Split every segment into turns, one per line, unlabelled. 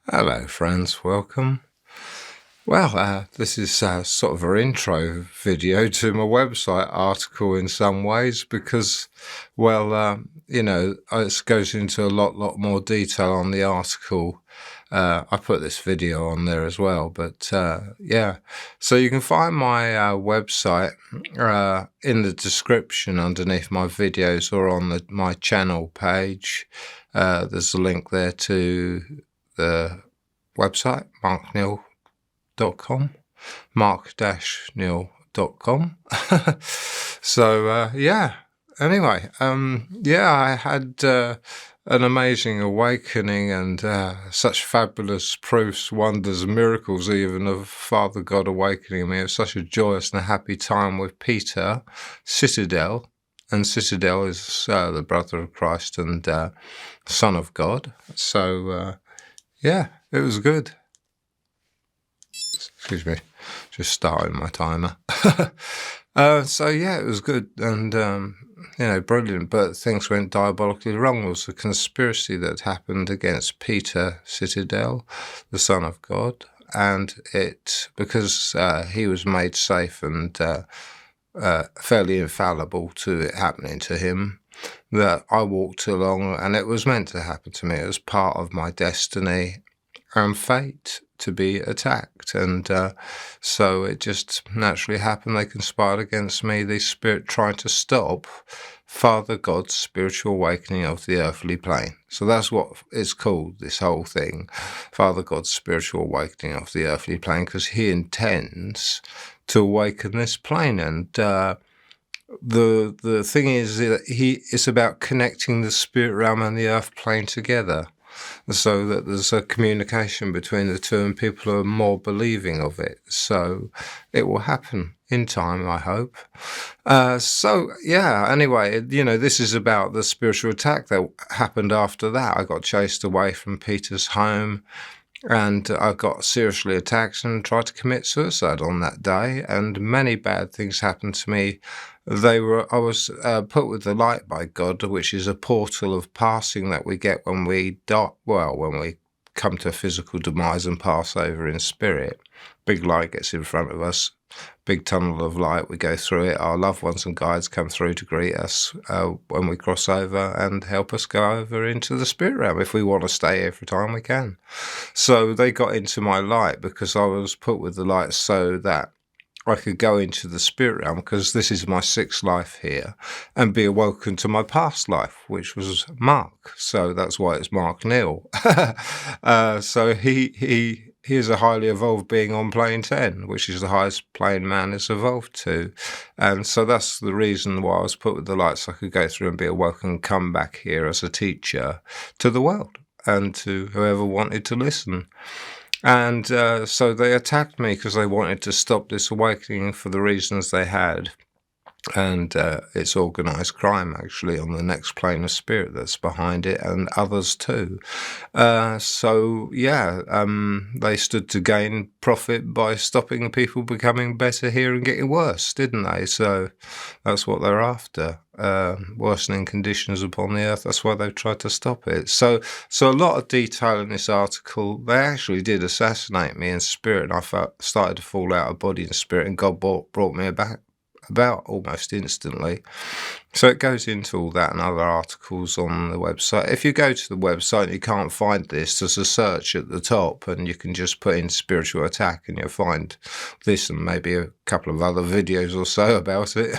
Hello, friends. Welcome. Well, this is sort of an intro video to my website article in some ways because, it goes into a lot more detail on the article. I put this video on there as well, but yeah. So you can find my website in the description underneath my videos or on my channel page. There's a link there to the website, mark-neil.com, mark-neil.com. So, anyway, I had an amazing awakening and such fabulous proofs, wonders, miracles even of Father God awakening me. It was such a joyous and a happy time with Peter Citadel. And Citadel is the brother of Christ and Son of God. So, yeah, it was good. Excuse me, just starting my timer. So yeah, it was good and brilliant. But things went diabolically wrong. There was a conspiracy that happened against Peter Citadel, the Son of God, and because he was made safe and fairly infallible to it happening to him, that I walked along, and it was meant to happen to me. It was part of my destiny and fate to be attacked, and so it just naturally happened. They conspired against me, the spirit trying to stop Father God's spiritual awakening of the earthly plane. So that's what it's called, this whole thing, Father God's spiritual awakening of the earthly plane, because he intends to awaken this plane. And the thing is that it's about connecting the spirit realm and the earth plane together, so that there's a communication between the two and people are more believing of it. So it will happen in time, I hope. Anyway, this is about the spiritual attack that happened after that. I got chased away from Peter's home, and I got seriously attacked and tried to commit suicide on that day, and many bad things happened to me. I was put with the light by God, which is a portal of passing that we get when we die. Well, when we come to physical demise and pass over in spirit. Big light gets in front of us, big tunnel of light, we go through it. Our loved ones and guides come through to greet us when we cross over and help us go over into the spirit realm. If we want to stay every time, we can. So they got into my light because I was put with the light so that I could go into the spirit realm, because this is my sixth life here, and be awoken to my past life, which was Mark. So that's why it's Mark Neil. So he is a highly evolved being on plane 10, which is the highest plane man has evolved to. And so that's the reason why I was put with the light, so I could go through and be awoken and come back here as a teacher to the world and to whoever wanted to listen. And so they attacked me because they wanted to stop this awakening for the reasons they had. And it's organised crime, actually, on the next plane of spirit that's behind it, and others too. They stood to gain profit by stopping people becoming better here and getting worse, didn't they? So that's what they're after, worsening conditions upon the earth. That's why they've tried to stop it. So a lot of detail in this article. They actually did assassinate me in spirit, and I started to fall out of body and spirit, and God brought me back about almost instantly. So it goes into all that and other articles on the website. If you go to the website and you can't find this, there's a search at the top, and you can just put in spiritual attack and you'll find this and maybe a couple of other videos or so about it.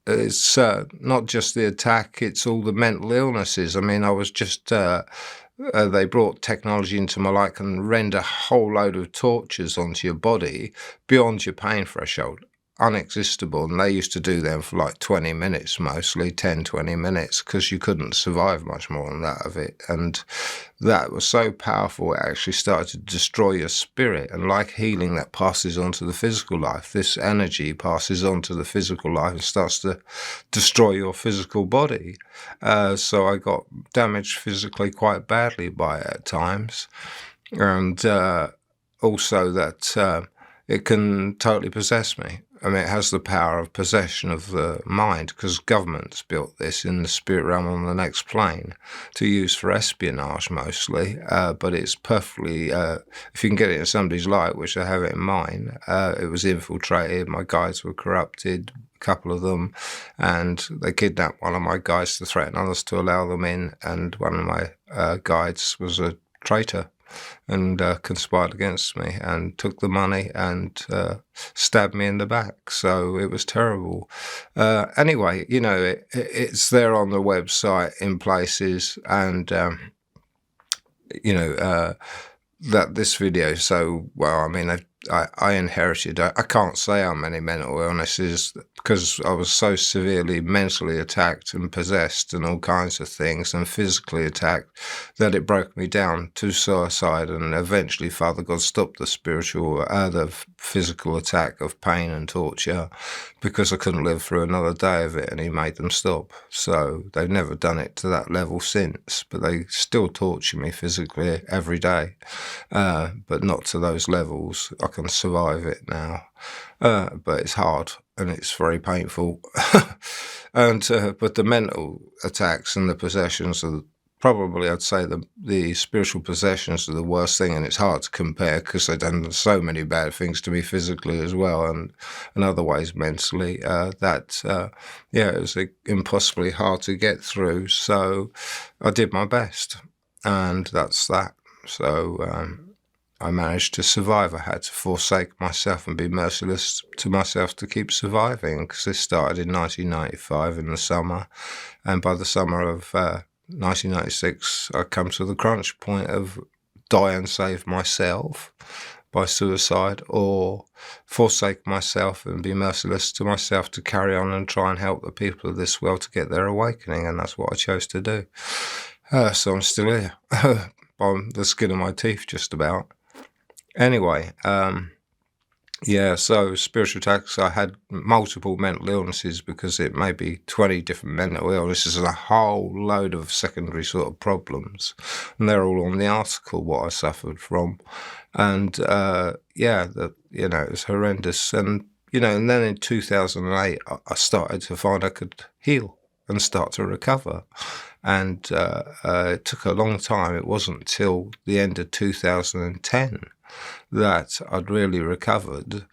It's not just the attack, it's all the mental illnesses. I mean, I was just they brought technology into my life and render a whole load of tortures onto your body beyond your pain threshold, unexistible. And they used to do them for like 20 minutes, mostly 10-20 minutes, because you couldn't survive much more than that of it. And that was so powerful, it actually started to destroy your spirit. And like healing that passes on to the physical life, this energy passes on to the physical life and starts to destroy your physical body. So I got damaged physically quite badly by it at times. And also that it can totally possess me. I mean, it has the power of possession of the mind, because governments built this in the spirit realm on the next plane to use for espionage mostly. But it's perfectly, if you can get it in somebody's light, which I have it in mine, it was infiltrated. My guides were corrupted, a couple of them, and they kidnapped one of my guides to threaten others to allow them in. And one of my guides was a traitor and conspired against me and took the money and stabbed me in the back. So it was terrible. Anyway, it's there on the website in places, and that this video. So, well, I mean, I inherited, I can't say how many mental illnesses, because I was so severely mentally attacked and possessed and all kinds of things, and physically attacked, that it broke me down to suicide. And eventually Father God stopped the physical attack of pain and torture, because I couldn't live through another day of it, and he made them stop. So they've never done it to that level since, but they still torture me physically every day, but not to those levels. I can survive it now, but it's hard and it's very painful. And but the mental attacks and the possessions are probably, I'd say, the spiritual possessions are the worst thing, and it's hard to compare because they've done so many bad things to me physically as well, and other ways mentally. It was impossibly hard to get through. So I did my best, and that's that. So I managed to survive. I had to forsake myself and be merciless to myself to keep surviving, because this started in 1995 in the summer, and by the summer of 1996, I come to the crunch point of die and save myself by suicide, or forsake myself and be merciless to myself to carry on and try and help the people of this world to get their awakening, and that's what I chose to do. So I'm still here, on the skin of my teeth, just about. Anyway, so spiritual attacks, I had multiple mental illnesses, because it may be 20 different mental illnesses and a whole load of secondary sort of problems. And they're all on the article, what I suffered from. And it was horrendous. And, and then in 2008, I started to find I could heal and start to recover. And it took a long time. It wasn't till the end of 2010 that I'd really recovered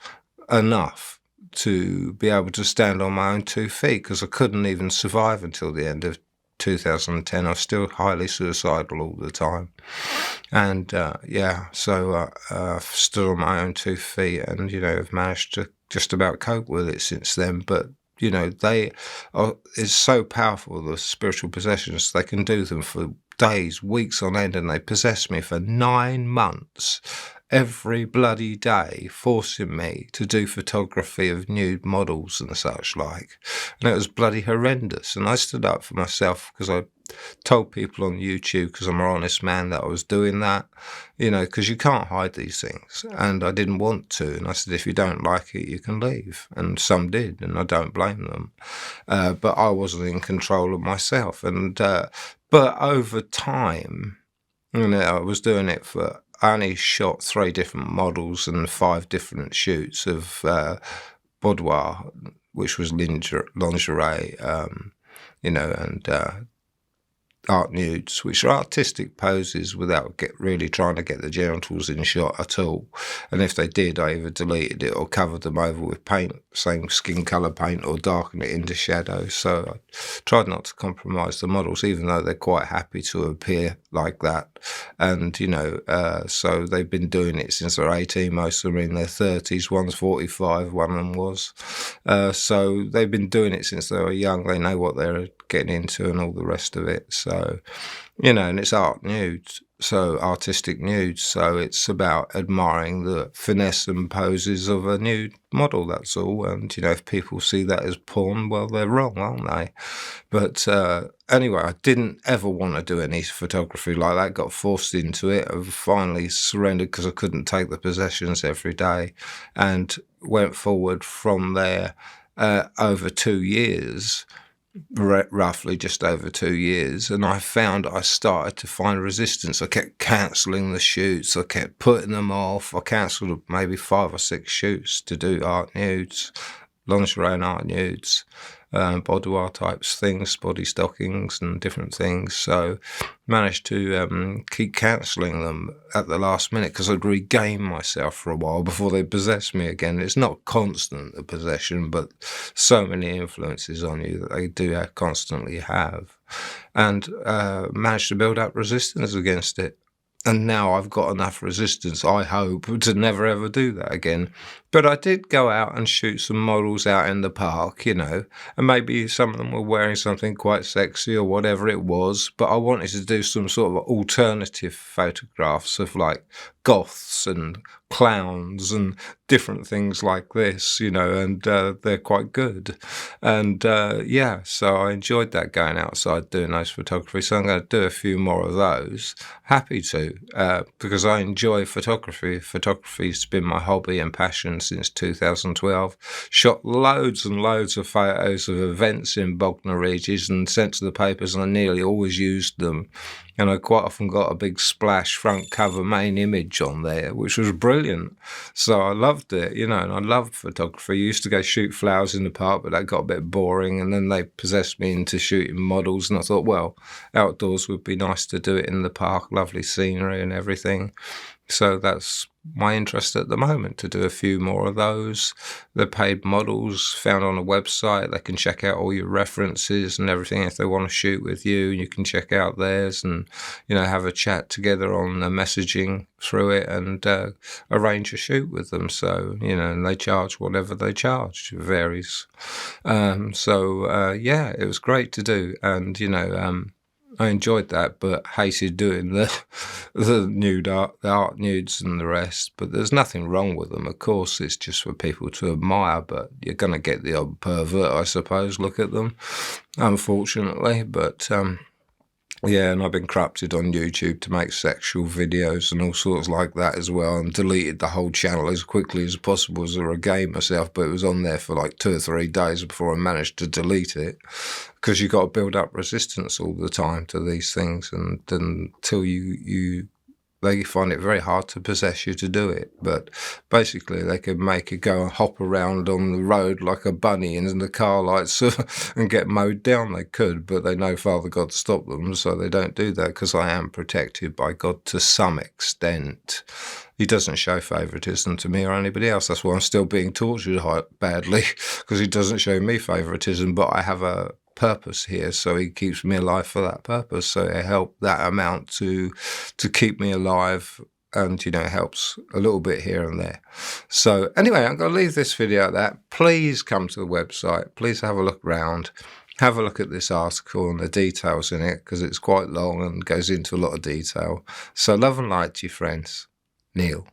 enough to be able to stand on my own 2 feet, because I couldn't even survive until the end of 2010. I was still highly suicidal all the time. And so I've stood on my own 2 feet, and, I've managed to just about cope with it since then. But it's so powerful, the spiritual possessions. They can do them for days, weeks on end, and they possessed me for 9 months, every bloody day, forcing me to do photography of nude models and such like. And it was bloody horrendous. And I stood up for myself, because I told people on YouTube, because I'm an honest man, that I was doing that, because you can't hide these things. And I didn't want to. And I said, if you don't like it, you can leave. And some did, and I don't blame them. But I wasn't in control of myself. And but over time, I was doing it for, I only shot 3 different models and 5 different shoots of boudoir, which was lingerie, and art nudes, which are artistic poses without really trying to get the genitals in shot at all. And if they did, I either deleted it or covered them over with paint, same skin colour paint, or darkened it into shadow. So I tried not to compromise the models, even though they're quite happy to appear like that. And, so they've been doing it since they're 18, most of them are in their 30s, one's 45, one of them was. So they've been doing it since they were young. They know what they're getting into and all the rest of it. So, and it's art nudes, so artistic nudes. So it's about admiring the finesse and poses of a nude model, that's all. And, if people see that as porn, well, they're wrong, aren't they? But anyway, I didn't ever want to do any photography like that, got forced into it. I finally surrendered because I couldn't take the possessions every day, and went forward from there over 2 years, roughly just over 2 years, and I found I started to find resistance. I kept cancelling the shoots, I kept putting them off. I cancelled maybe 5 or 6 shoots to do art nudes, lingerie and art nudes, boudoir types things, body stockings and different things. So managed to keep cancelling them at the last minute because I'd regained myself for a while before they possessed me again. It's not constant, the possession, but so many influences on you that they do constantly have. And managed to build up resistance against it. And now I've got enough resistance, I hope, to never ever do that again. But I did go out and shoot some models out in the park, and maybe some of them were wearing something quite sexy or whatever it was. But I wanted to do some sort of alternative photographs of like goths and clowns and different things like this, and they're quite good. And so I enjoyed that, going outside doing those photography. So I'm going to do a few more of those. Happy to, because I enjoy photography. Photography's been my hobby and passion since 2012. Shot loads and loads of photos of events in Bognor Regis and sent to the papers, and I nearly always used them. And I quite often got a big splash front cover main image on there, which was brilliant. So I loved it, and I loved photography. I used to go shoot flowers in the park, but that got a bit boring. And then they possessed me into shooting models. And I thought, well, outdoors would be nice to do it in the park, lovely scenery and everything. So that's my interest at the moment, to do a few more of those. They're paid models found on a website. They can check out all your references and everything. If they want to shoot with you, you can check out theirs and, have a chat together on the messaging through it and arrange a shoot with them. So, and they charge whatever they charge. It varies. It was great to do. And, I enjoyed that, but hated doing the art nudes and the rest. But there's nothing wrong with them. Of course, it's just for people to admire. But you're going to get the odd pervert, I suppose, look at them, unfortunately. But and I've been corrupted on YouTube to make sexual videos and all sorts like that as well, and deleted the whole channel as quickly as possible as I regained myself. But it was on there for like 2 or 3 days before I managed to delete it, because you've got to build up resistance all the time to these things, and until they find it very hard to possess you to do it. But basically, they could make you go and hop around on the road like a bunny in the car lights and get mowed down. They could, but they know Father God stopped them, so they don't do that, because I am protected by God to some extent. He doesn't show favouritism to me or anybody else. That's why I'm still being tortured badly, because he doesn't show me favouritism, but I have a purpose here, so he keeps me alive for that purpose. So it helped that amount to keep me alive, and it helps a little bit here and there. So anyway, I'm going to leave this video at that. Please come to the website, please have a look around, have a look at this article and the details in it, because it's quite long and goes into a lot of detail. So love and light to you, friends. Neil.